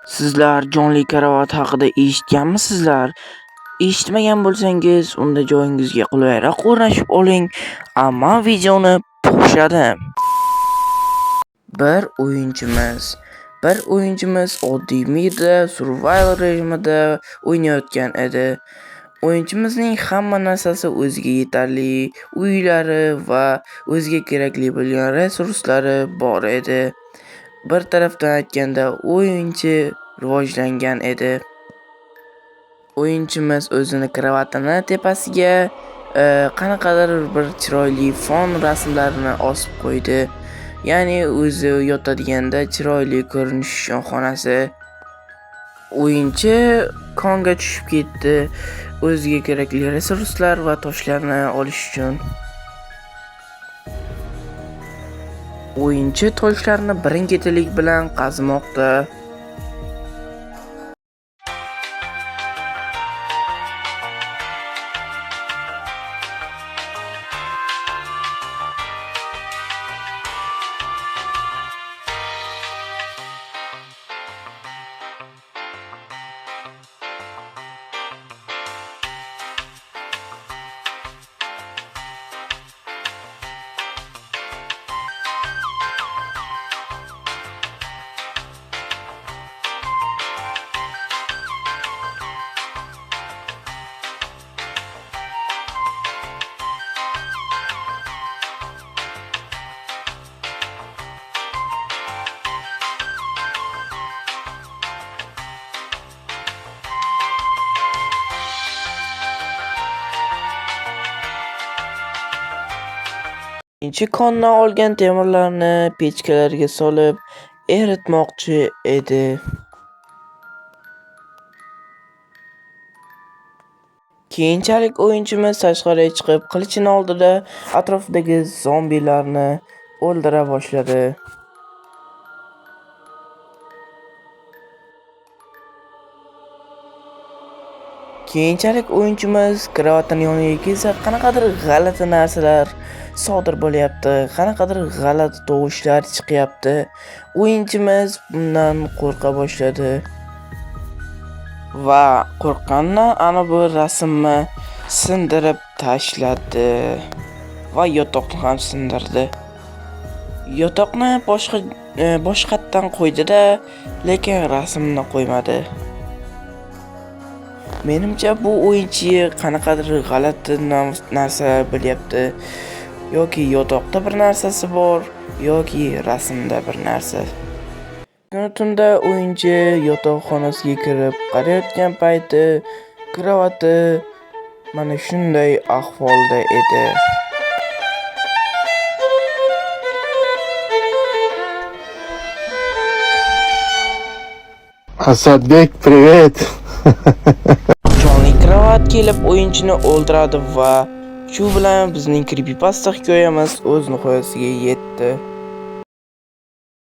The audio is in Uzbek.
Sizlar jonli karavot haqida eshitganmisizlar? Eshitmagan bo'lsangiz, unda joyingizga qulayroq o'rnashib oling. Ammo videoni boshladim. Bir o'yinchimiz oddiy mirda survival rejimida o'ynayotgan edi. O'yinchimizning hamma narsasi o'ziga yetarli, uylari va o'ziga kerakli bo'lgan resurslari bor edi. Bir tarafdan aytganda o'yinchi rivojlangan edi. O'yinchimiz o'zini kravatini tepasiga qanaqadir bir chiroyli fon rasmlarini osib qo'ydi. Ya'ni o'zi yotadiganda chiroyli ko'rinish uchun xonasi. O'yinchi konga tushib ketdi o'ziga kerakli resurslar va toshlarni olish uchun. O'yinchi toshlarni birin-ketinlik bilan qazimoqda. Ikkinchi kondan olgan temirlarni pechkalarga solib eritmoqchi edi. Keyinchalik o'yinchimiz tashqariga chiqib, qilichini oldida atrofdagi zombilarni o'ldira boshladi. Keyinchalik o'yinchimiz kravatning yoniga kelsa, qanaqadir g'alati narsalar sodir bo'lyapti, qanaqadir g'alati tovushlar chiqyapti. O'yinchimiz bundan qo'rqa boshladi va qo'rqqanidan ana bu rasmni sindirib tashladi va yotoqni ham sindirdi. Yotoqni boshqatdan qo'ydi-da, lekin rasmni qo'ymadi. Menimcha bu o'yinchi qanaqadir g'alati narsa bilyapti. Yoki yotoqda bir narsasi bor, yoki rasmda bir narsa. Tunda o'yinchi yotoq xonasiga kirib qarayotgan payti kravati mana shunday ahvolda edi. Asadbek, привет! Jonli kravat kelib o'yinchini o'ldiradi va shu bilan bizning creepypasta hikoyamiz o'z nihoyasiga yetdi.